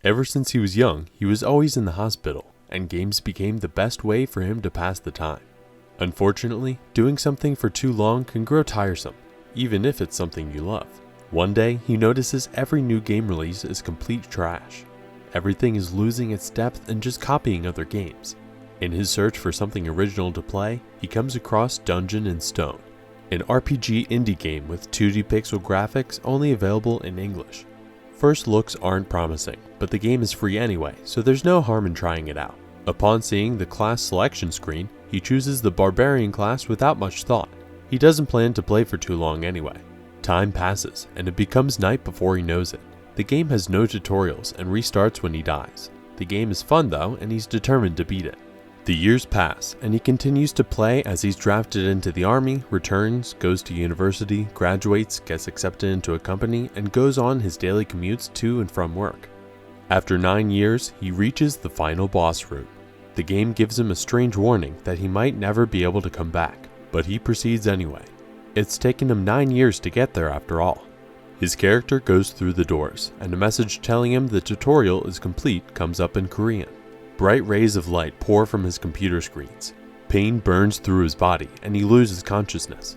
Ever since he was young, he was always in the hospital, and games became the best way for him to pass the time. Unfortunately, doing something for too long can grow tiresome, even if it's something you love. One day, he notices every new game release is complete trash. Everything is losing its depth and just copying other games. In his search for something original to play, he comes across Dungeon & Stone, an RPG indie game with 2D pixel graphics only available in English. First looks aren't promising, but the game is free anyway, so there's no harm in trying it out. Upon seeing the class selection screen, he chooses the Barbarian class without much thought. He doesn't plan to play for too long anyway. Time passes, and it becomes night before he knows it. The game has no tutorials and restarts when he dies. The game is fun though, and he's determined to beat it. The years pass, and he continues to play as he's drafted into the army, returns, goes to university, graduates, gets accepted into a company, and goes on his daily commutes to and from work. After 9 years, he reaches the final boss route. The game gives him a strange warning that he might never be able to come back, but he proceeds anyway. It's taken him 9 years to get there after all. His character goes through the doors, and a message telling him the tutorial is complete comes up in Korean. Bright rays of light pour from his computer screens. Pain burns through his body, and he loses consciousness.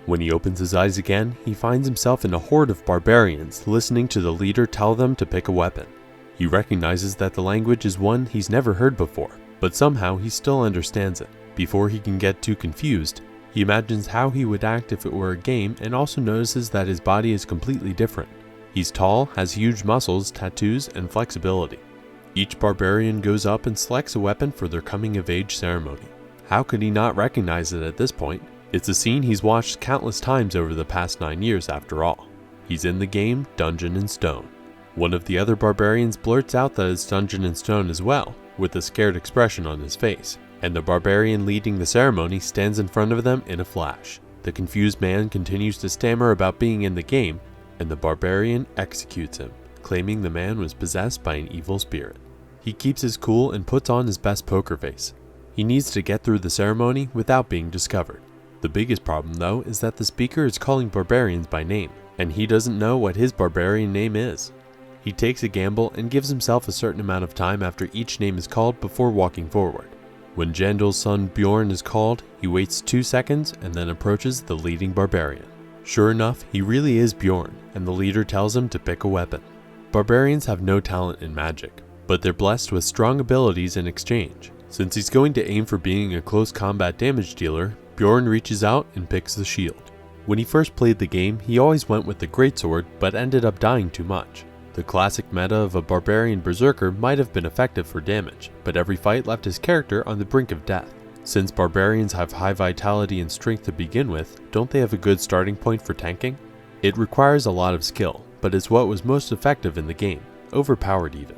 When he opens his eyes again, he finds himself in a horde of barbarians listening to the leader tell them to pick a weapon. He recognizes that the language is one he's never heard before, but somehow he still understands it. Before he can get too confused, he imagines how he would act if it were a game and also notices that his body is completely different. He's tall, has huge muscles, tattoos, and flexibility. Each barbarian goes up and selects a weapon for their coming-of-age ceremony. How could he not recognize it at this point? It's a scene he's watched countless times over the past 9 years after all. He's in the game Dungeon & Stone. One of the other barbarians blurts out that it's Dungeon & Stone as well, with a scared expression on his face, and the barbarian leading the ceremony stands in front of them in a flash. The confused man continues to stammer about being in the game, and the barbarian executes him, claiming the man was possessed by an evil spirit. He keeps his cool and puts on his best poker face. He needs to get through the ceremony without being discovered. The biggest problem though is that the speaker is calling barbarians by name, and he doesn't know what his barbarian name is. He takes a gamble and gives himself a certain amount of time after each name is called before walking forward. When Yandel's son Bjorn is called, he waits 2 seconds and then approaches the leading barbarian. Sure enough, he really is Bjorn, and the leader tells him to pick a weapon. Barbarians have no talent in magic, but they're blessed with strong abilities in exchange. Since he's going to aim for being a close combat damage dealer, Bjorn reaches out and picks the shield. When he first played the game, he always went with the greatsword, but ended up dying too much. The classic meta of a barbarian berserker might have been effective for damage, but every fight left his character on the brink of death. Since barbarians have high vitality and strength to begin with, don't they have a good starting point for tanking? It requires a lot of skill, but is what was most effective in the game, overpowered even.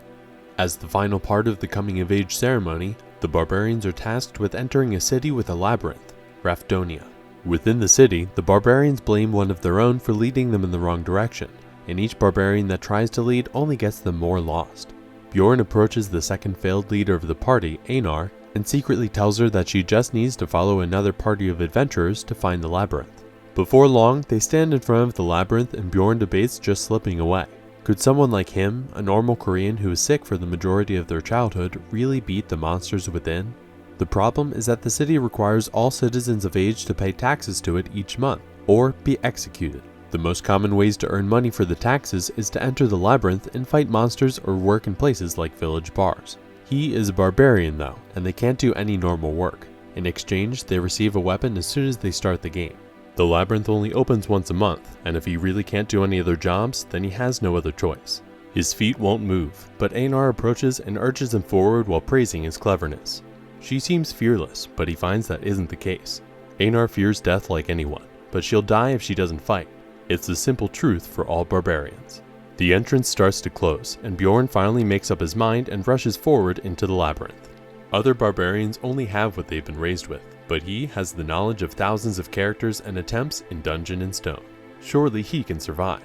As the final part of the coming-of-age ceremony, the barbarians are tasked with entering a city with a labyrinth, Rafdonia. Within the city, the barbarians blame one of their own for leading them in the wrong direction, and each barbarian that tries to lead only gets them more lost. Bjorn approaches the second failed leader of the party, Einar, and secretly tells her that she just needs to follow another party of adventurers to find the labyrinth. Before long, they stand in front of the labyrinth and Bjorn debates just slipping away. Could someone like him, a normal Korean who is sick for the majority of their childhood, really beat the monsters within? The problem is that the city requires all citizens of age to pay taxes to it each month, or be executed. The most common ways to earn money for the taxes is to enter the labyrinth and fight monsters or work in places like village bars. He is a barbarian though, and they can't do any normal work. In exchange, they receive a weapon as soon as they start the game. The labyrinth only opens once a month, and if he really can't do any other jobs, then he has no other choice. His feet won't move, but Einar approaches and urges him forward while praising his cleverness. She seems fearless, but he finds that isn't the case. Einar fears death like anyone, but she'll die if she doesn't fight. It's the simple truth for all barbarians. The entrance starts to close, and Bjorn finally makes up his mind and rushes forward into the labyrinth. Other barbarians only have what they've been raised with, but he has the knowledge of thousands of characters and attempts in Dungeon & Stone. Surely he can survive.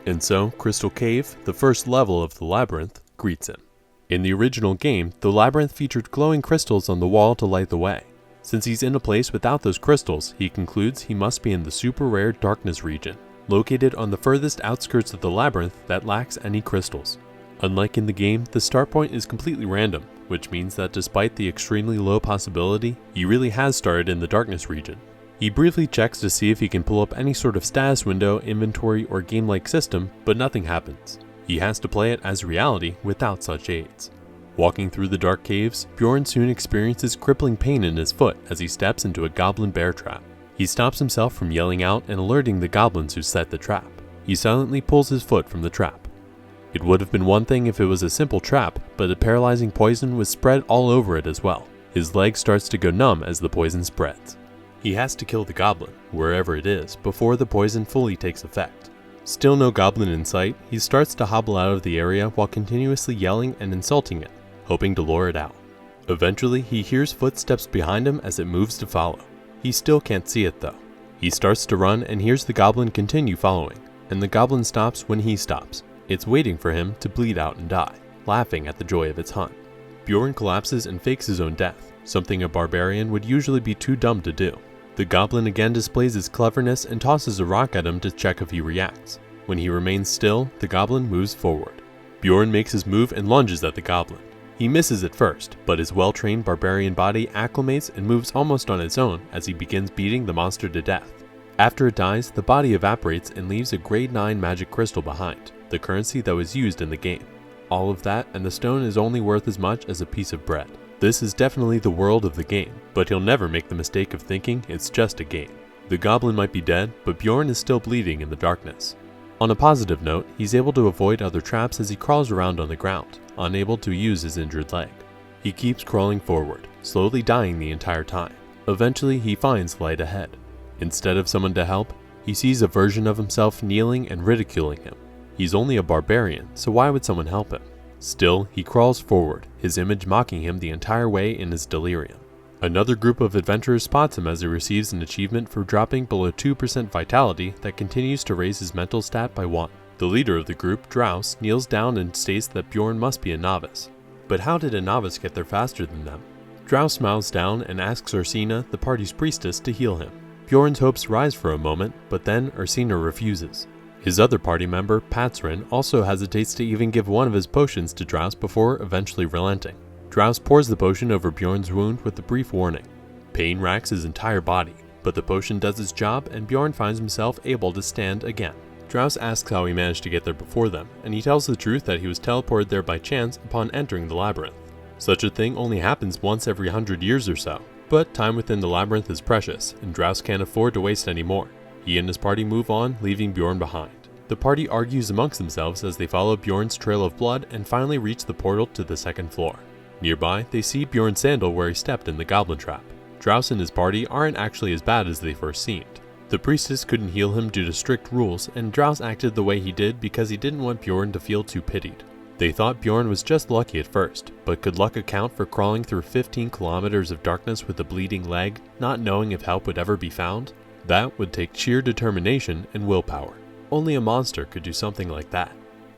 And so, Crystal Cave, the first level of the labyrinth, greets him. In the original game, the labyrinth featured glowing crystals on the wall to light the way. Since he's in a place without those crystals, he concludes he must be in the super rare Darkness region, located on the furthest outskirts of the labyrinth that lacks any crystals. Unlike in the game, the start point is completely random, which means that despite the extremely low possibility, he really has started in the darkness region. He briefly checks to see if he can pull up any sort of status window, inventory, or game-like system, but nothing happens. He has to play it as reality without such aids. Walking through the dark caves, Bjorn soon experiences crippling pain in his foot as he steps into a goblin bear trap. He stops himself from yelling out and alerting the goblins who set the trap. He silently pulls his foot from the trap. It would have been one thing if it was a simple trap, but a paralyzing poison was spread all over it as well. His leg starts to go numb as the poison spreads. He has to kill the goblin, wherever it is, before the poison fully takes effect. Still no goblin in sight, he starts to hobble out of the area while continuously yelling and insulting it, hoping to lure it out. Eventually, he hears footsteps behind him as it moves to follow. He still can't see it though. He starts to run and hears the goblin continue following, and the goblin stops when he stops. It's waiting for him to bleed out and die, laughing at the joy of its hunt. Bjorn collapses and fakes his own death, something a barbarian would usually be too dumb to do. The goblin again displays his cleverness and tosses a rock at him to check if he reacts. When he remains still, the goblin moves forward. Bjorn makes his move and lunges at the goblin. He misses at first, but his well-trained barbarian body acclimates and moves almost on its own as he begins beating the monster to death. After it dies, the body evaporates and leaves a grade 9 magic crystal behind, the currency that was used in the game. All of that, and the stone is only worth as much as a piece of bread. This is definitely the world of the game, but he'll never make the mistake of thinking it's just a game. The goblin might be dead, but Bjorn is still bleeding in the darkness. On a positive note, he's able to avoid other traps as he crawls around on the ground, unable to use his injured leg. He keeps crawling forward, slowly dying the entire time. Eventually, he finds light ahead. Instead of someone to help, he sees a version of himself kneeling and ridiculing him. He's only a barbarian, so why would someone help him? Still, he crawls forward, his image mocking him the entire way in his delirium. Another group of adventurers spots him as he receives an achievement for dropping below 2% vitality that continues to raise his mental stat by 1. The leader of the group, Draus, kneels down and states that Bjorn must be a novice. But how did a novice get there faster than them? Draus smiles down and asks Ursina, the party's priestess, to heal him. Bjorn's hopes rise for a moment, but then Ursina refuses. His other party member, Patsrin, also hesitates to even give one of his potions to Draus before eventually relenting. Draus pours the potion over Bjorn's wound with a brief warning. Pain racks his entire body, but the potion does its job and Bjorn finds himself able to stand again. Draus asks how he managed to get there before them, and he tells the truth that he was teleported there by chance upon entering the labyrinth. Such a thing only happens once every 100 years or so, but time within the labyrinth is precious, and Draus can't afford to waste any more. He and his party move on, leaving Bjorn behind. The party argues amongst themselves as they follow Bjorn's trail of blood and finally reach the portal to the second floor. Nearby, they see Bjorn's sandal where he stepped in the goblin trap. Draus and his party aren't actually as bad as they first seemed. The priestess couldn't heal him due to strict rules, and Draus acted the way he did because he didn't want Bjorn to feel too pitied. They thought Bjorn was just lucky at first, but could luck account for crawling through 15 kilometers of darkness with a bleeding leg, not knowing if help would ever be found? That would take sheer determination and willpower. Only a monster could do something like that.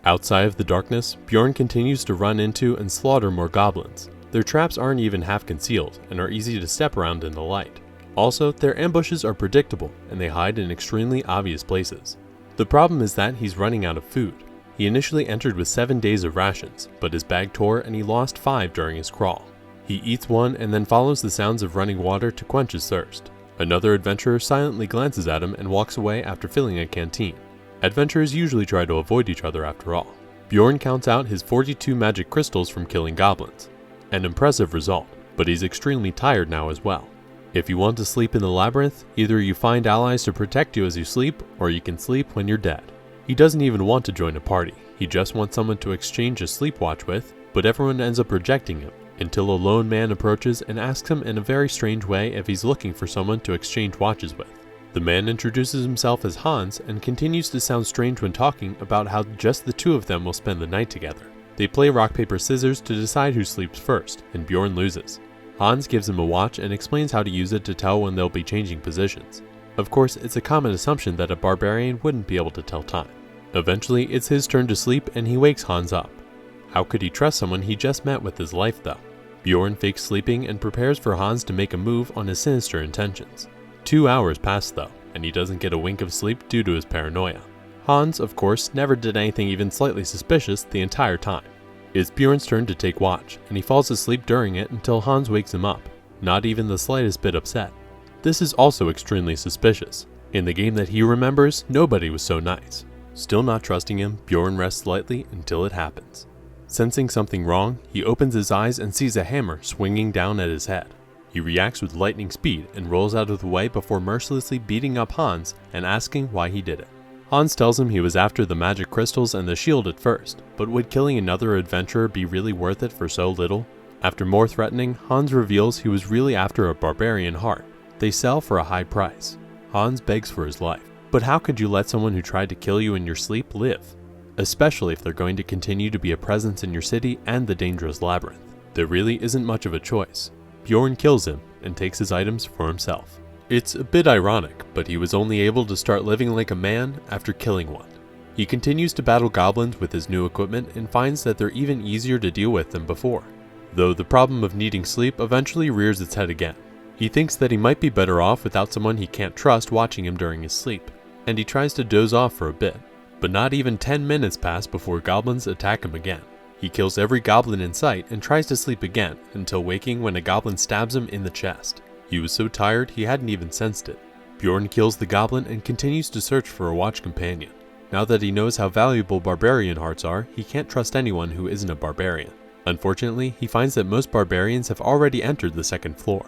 Outside of the darkness, Bjorn continues to run into and slaughter more goblins. Their traps aren't even half concealed and are easy to step around in the light. Also, their ambushes are predictable and they hide in extremely obvious places. The problem is that he's running out of food. He initially entered with 7 days of rations, but his bag tore and he lost 5 during his crawl. He eats one and then follows the sounds of running water to quench his thirst. Another adventurer silently glances at him and walks away after filling a canteen. Adventurers usually try to avoid each other after all. Bjorn counts out his 42 magic crystals from killing goblins. An impressive result, but he's extremely tired now as well. If you want to sleep in the labyrinth, either you find allies to protect you as you sleep, or you can sleep when you're dead. He doesn't even want to join a party, he just wants someone to exchange a sleep watch with, but everyone ends up rejecting him, until a lone man approaches and asks him in a very strange way if he's looking for someone to exchange watches with. The man introduces himself as Hans and continues to sound strange when talking about how just the two of them will spend the night together. They play rock paper scissors to decide who sleeps first, and Bjorn loses. Hans gives him a watch and explains how to use it to tell when they'll be changing positions. Of course, it's a common assumption that a barbarian wouldn't be able to tell time. Eventually, it's his turn to sleep and he wakes Hans up. How could he trust someone he just met with his life though? Bjorn fakes sleeping and prepares for Hans to make a move on his sinister intentions. 2 hours pass though, and he doesn't get a wink of sleep due to his paranoia. Hans, of course, never did anything even slightly suspicious the entire time. It's Bjorn's turn to take watch, and he falls asleep during it until Hans wakes him up, not even the slightest bit upset. This is also extremely suspicious. In the game that he remembers, nobody was so nice. Still not trusting him, Bjorn rests lightly until it happens. Sensing something wrong, he opens his eyes and sees a hammer swinging down at his head. He reacts with lightning speed and rolls out of the way before mercilessly beating up Hans and asking why he did it. Hans tells him he was after the magic crystals and the shield at first, but would killing another adventurer be really worth it for so little? After more threatening, Hans reveals he was really after a barbarian heart. They sell for a high price. Hans begs for his life. But how could you let someone who tried to kill you in your sleep live? Especially if they're going to continue to be a presence in your city and the dangerous labyrinth. There really isn't much of a choice. Bjorn kills him and takes his items for himself. It's a bit ironic, but he was only able to start living like a man after killing one. He continues to battle goblins with his new equipment and finds that they're even easier to deal with than before, though the problem of needing sleep eventually rears its head again. He thinks that he might be better off without someone he can't trust watching him during his sleep, and he tries to doze off for a bit, but not even 10 minutes pass before goblins attack him again. He kills every goblin in sight and tries to sleep again until waking when a goblin stabs him in the chest. He was so tired he hadn't even sensed it. Bjorn kills the goblin and continues to search for a watch companion. Now that he knows how valuable barbarian hearts are, he can't trust anyone who isn't a barbarian. Unfortunately, he finds that most barbarians have already entered the second floor.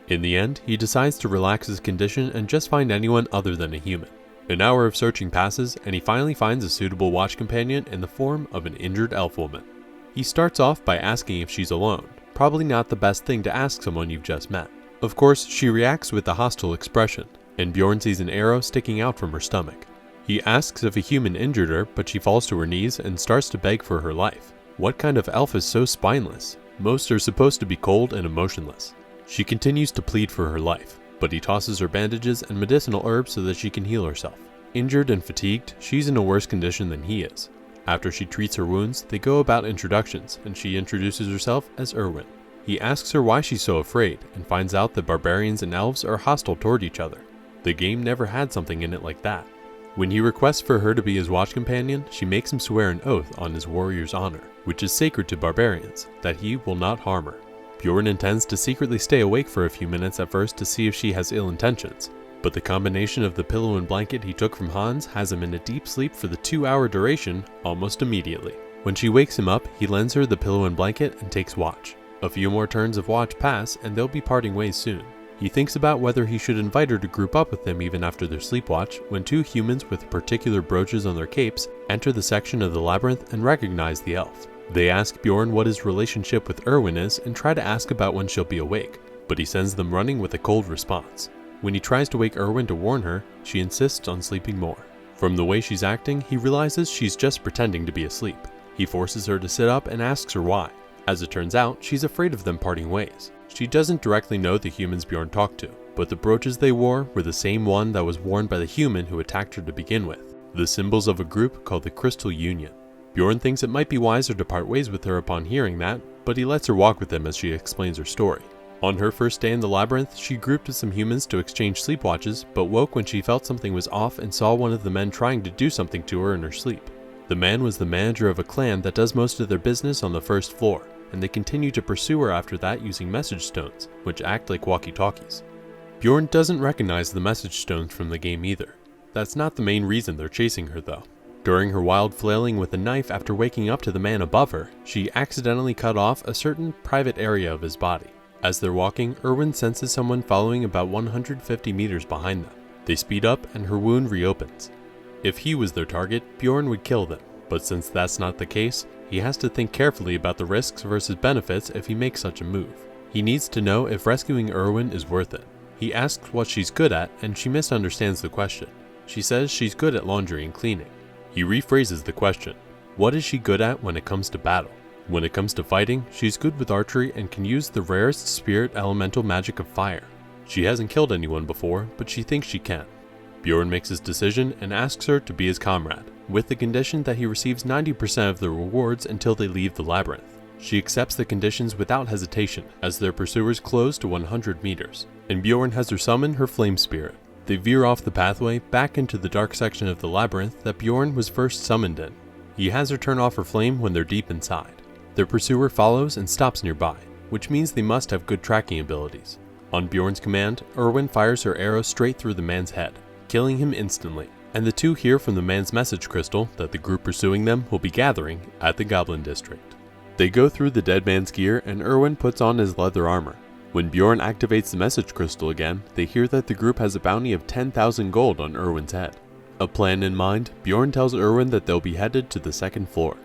In the end, he decides to relax his condition and just find anyone other than a human. An hour of searching passes, and he finally finds a suitable watch companion in the form of an injured elf woman. He starts off by asking if she's alone, probably not the best thing to ask someone you've just met. Of course, she reacts with a hostile expression, and Bjorn sees an arrow sticking out from her stomach. He asks if a human injured her, but she falls to her knees and starts to beg for her life. What kind of elf is so spineless? Most are supposed to be cold and emotionless. She continues to plead for her life, but he tosses her bandages and medicinal herbs so that she can heal herself. Injured and fatigued, she's in a worse condition than he is. After she treats her wounds, they go about introductions, and she introduces herself as Erwin. He asks her why she's so afraid, and finds out that barbarians and elves are hostile toward each other. The game never had something in it like that. When he requests for her to be his watch companion, she makes him swear an oath on his warrior's honor, which is sacred to barbarians, that he will not harm her. Bjorn intends to secretly stay awake for a few minutes at first to see if she has ill intentions, but the combination of the pillow and blanket he took from Hans has him in a deep sleep for the 2-hour duration almost immediately. When she wakes him up, he lends her the pillow and blanket and takes watch. A few more turns of watch pass and they'll be parting ways soon. He thinks about whether he should invite her to group up with him even after their sleep watch when 2 humans with particular brooches on their capes enter the section of the labyrinth and recognize the elf. They ask Bjorn what his relationship with Erwin is and try to ask about when she'll be awake, but he sends them running with a cold response. When he tries to wake Erwin to warn her, she insists on sleeping more. From the way she's acting, he realizes she's just pretending to be asleep. He forces her to sit up and asks her why. As it turns out, she's afraid of them parting ways. She doesn't directly know the humans Bjorn talked to, but the brooches they wore were the same one that was worn by the human who attacked her to begin with, the symbols of a group called the Crystal Union. Bjorn thinks it might be wiser to part ways with her upon hearing that, but he lets her walk with him as she explains her story. On her first day in the labyrinth, she grouped with some humans to exchange sleep watches, but woke when she felt something was off and saw one of the men trying to do something to her in her sleep. The man was the manager of a clan that does most of their business on the first floor, and they continue to pursue her after that using message stones, which act like walkie-talkies. Bjorn doesn't recognize the message stones from the game either. That's not the main reason they're chasing her though. During her wild flailing with a knife after waking up to the man above her, she accidentally cut off a certain private area of his body. As they're walking, Erwin senses someone following about 150 meters behind them. They speed up and her wound reopens. If he was their target, Bjorn would kill them, but since that's not the case, he has to think carefully about the risks versus benefits if he makes such a move. He needs to know if rescuing Erwin is worth it. He asks what she's good at and she misunderstands the question. She says she's good at laundry and cleaning. He rephrases the question. What is she good at when it comes to battle? When it comes to fighting, she's good with archery and can use the rarest spirit elemental magic of fire. She hasn't killed anyone before, but she thinks she can. Bjorn makes his decision and asks her to be his comrade, with the condition that he receives 90% of the rewards until they leave the labyrinth. She accepts the conditions without hesitation, as their pursuers close to 100 meters, and Bjorn has her summon her flame spirit. They veer off the pathway back into the dark section of the labyrinth that Bjorn was first summoned in. He has her turn off her flame when they're deep inside. Their pursuer follows and stops nearby, which means they must have good tracking abilities. On Bjorn's command, Erwin fires her arrow straight through the man's head, killing him instantly, and the two hear from the man's message crystal that the group pursuing them will be gathering at the Goblin District. They go through the dead man's gear and Erwin puts on his leather armor. When Bjorn activates the message crystal again, they hear that the group has a bounty of 10,000 gold on Erwin's head. A plan in mind, Bjorn tells Erwin that they'll be headed to the second floor.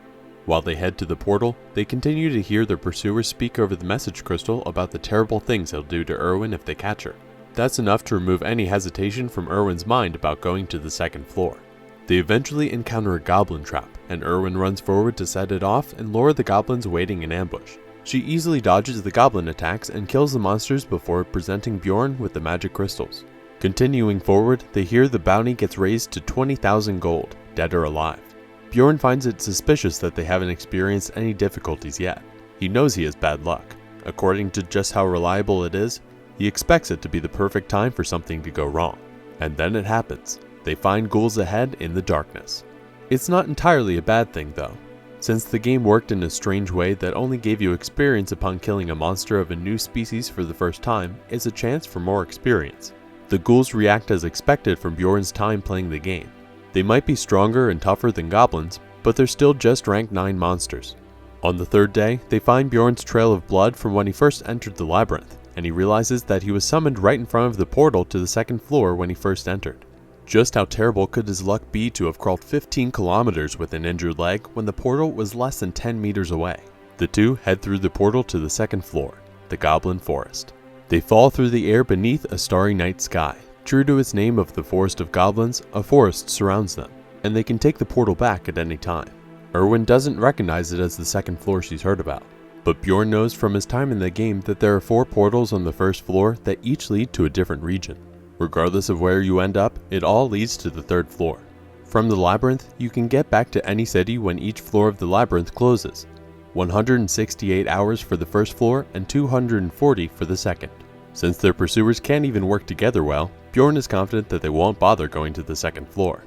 While they head to the portal, they continue to hear their pursuers speak over the message crystal about the terrible things they'll do to Erwin if they catch her. That's enough to remove any hesitation from Erwin's mind about going to the second floor. They eventually encounter a goblin trap, and Erwin runs forward to set it off and lure the goblins waiting in ambush. She easily dodges the goblin attacks and kills the monsters before presenting Bjorn with the magic crystals. Continuing forward, they hear the bounty gets raised to 20,000 gold, dead or alive. Bjorn finds it suspicious that they haven't experienced any difficulties yet. He knows he has bad luck. According to just how reliable it is, he expects it to be the perfect time for something to go wrong. And then it happens. They find ghouls ahead in the darkness. It's not entirely a bad thing though, since the game worked in a strange way that only gave you experience upon killing a monster of a new species for the first time. It's a chance for more experience. The ghouls react as expected from Bjorn's time playing the game. They might be stronger and tougher than goblins, but they're still just rank 9 monsters. On the third day, they find Bjorn's trail of blood from when he first entered the labyrinth, and he realizes that he was summoned right in front of the portal to the second floor when he first entered. Just how terrible could his luck be to have crawled 15 kilometers with an injured leg when the portal was less than 10 meters away? The two head through the portal to the second floor, the Goblin Forest. They fall through the air beneath a starry night sky. True to its name of the Forest of Goblins, a forest surrounds them, and they can take the portal back at any time. Erwin doesn't recognize it as the second floor she's heard about, but Bjorn knows from his time in the game that there are 4 portals on the first floor that each lead to a different region. Regardless of where you end up, it all leads to the third floor. From the labyrinth, you can get back to any city when each floor of the labyrinth closes. 168 hours for the first floor and 240 for the second. Since their pursuers can't even work together well, Bjorn is confident that they won't bother going to the second floor.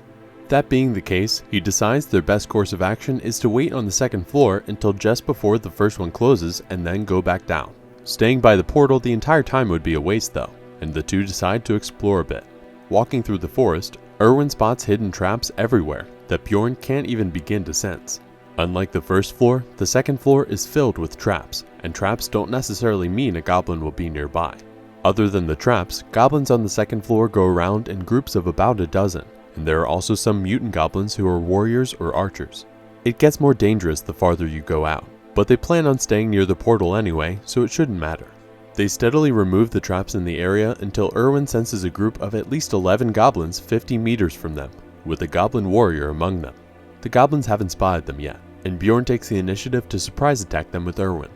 That being the case, he decides their best course of action is to wait on the second floor until just before the first one closes and then go back down. Staying by the portal the entire time would be a waste though, and the two decide to explore a bit. Walking through the forest, Erwin spots hidden traps everywhere that Bjorn can't even begin to sense. Unlike the first floor, the second floor is filled with traps, and traps don't necessarily mean a goblin will be nearby. Other than the traps, goblins on the second floor go around in groups of about a dozen, and there are also some mutant goblins who are warriors or archers. It gets more dangerous the farther you go out, but they plan on staying near the portal anyway, so it shouldn't matter. They steadily remove the traps in the area until Erwin senses a group of at least 11 goblins 50 meters from them, with a goblin warrior among them. The goblins haven't spotted them yet, and Bjorn takes the initiative to surprise attack them with Erwin.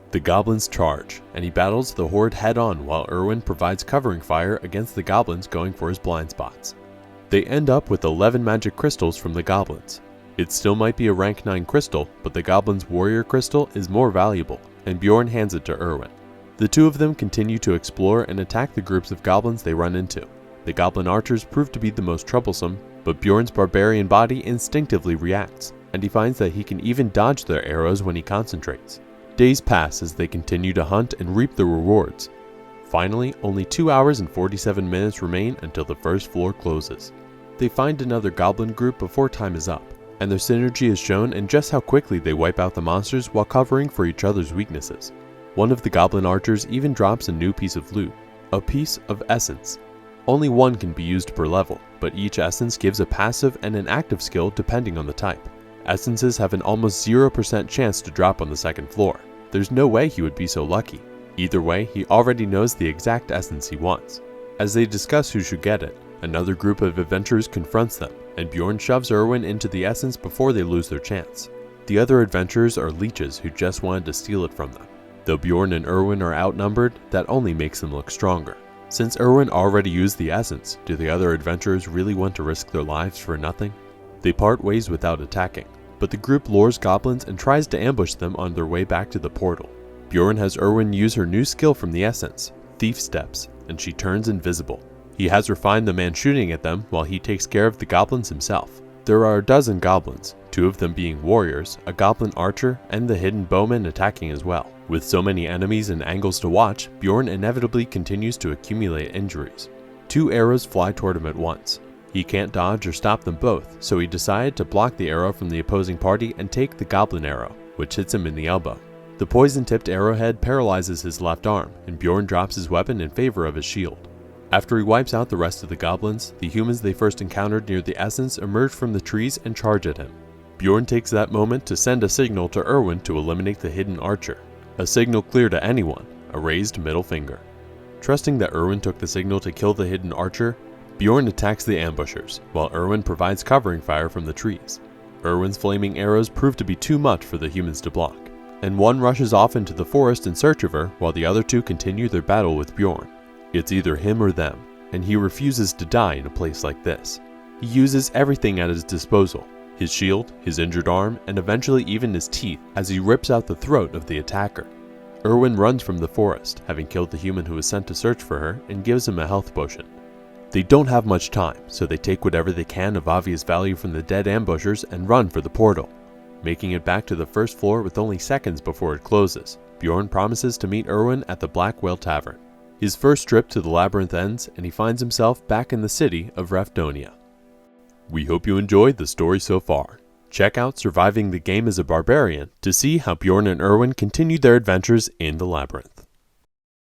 The goblins charge, and he battles the horde head-on while Erwin provides covering fire against the goblins going for his blind spots. They end up with 11 magic crystals from the goblins. It still might be a rank 9 crystal, but the goblin's warrior crystal is more valuable, and Bjorn hands it to Erwin. The two of them continue to explore and attack the groups of goblins they run into. The goblin archers prove to be the most troublesome, but Bjorn's barbarian body instinctively reacts, and he finds that he can even dodge their arrows when he concentrates. Days pass as they continue to hunt and reap the rewards. Finally, only 2 hours and 47 minutes remain until the first floor closes. They find another goblin group before time is up, and their synergy is shown in just how quickly they wipe out the monsters while covering for each other's weaknesses. One of the goblin archers even drops a new piece of loot, a piece of essence. Only one can be used per level, but each essence gives a passive and an active skill depending on the type. Essences have an almost 0% chance to drop on the second floor. There's no way he would be so lucky. Either way, he already knows the exact essence he wants. As they discuss who should get it, another group of adventurers confronts them, and Bjorn shoves Erwin into the essence before they lose their chance. The other adventurers are leeches who just wanted to steal it from them. Though Bjorn and Erwin are outnumbered, that only makes them look stronger. Since Erwin already used the essence, do the other adventurers really want to risk their lives for nothing? They part ways without attacking, but the group lures goblins and tries to ambush them on their way back to the portal. Bjorn has Erwin use her new skill from the essence, Thief Steps, and she turns invisible. He has refined the man shooting at them while he takes care of the goblins himself. There are a dozen goblins, 2 of them being warriors, a goblin archer, and the hidden bowman attacking as well. With so many enemies and angles to watch, Bjorn inevitably continues to accumulate injuries. 2 arrows fly toward him at once. He can't dodge or stop them both, so he decided to block the arrow from the opposing party and take the goblin arrow, which hits him in the elbow. The poison-tipped arrowhead paralyzes his left arm, and Bjorn drops his weapon in favor of his shield. After he wipes out the rest of the goblins, the humans they first encountered near the essence emerge from the trees and charge at him. Bjorn takes that moment to send a signal to Erwin to eliminate the hidden archer. A signal clear to anyone, a raised middle finger. Trusting that Erwin took the signal to kill the hidden archer, Bjorn attacks the ambushers, while Erwin provides covering fire from the trees. Erwin's flaming arrows prove to be too much for the humans to block, and one rushes off into the forest in search of her while the other 2 continue their battle with Bjorn. It's either him or them, and he refuses to die in a place like this. He uses everything at his disposal, his shield, his injured arm, and eventually even his teeth as he rips out the throat of the attacker. Erwin runs from the forest, having killed the human who was sent to search for her, and gives him a health potion. They don't have much time, so they take whatever they can of obvious value from the dead ambushers and run for the portal. Making it back to the first floor with only seconds before it closes, Bjorn promises to meet Erwin at the Black Whale Tavern. His first trip to the labyrinth ends, and he finds himself back in the city of Rafdonia. We hope you enjoyed the story so far. Check out Surviving the Game as a Barbarian to see how Bjorn and Erwin continue their adventures in the labyrinth.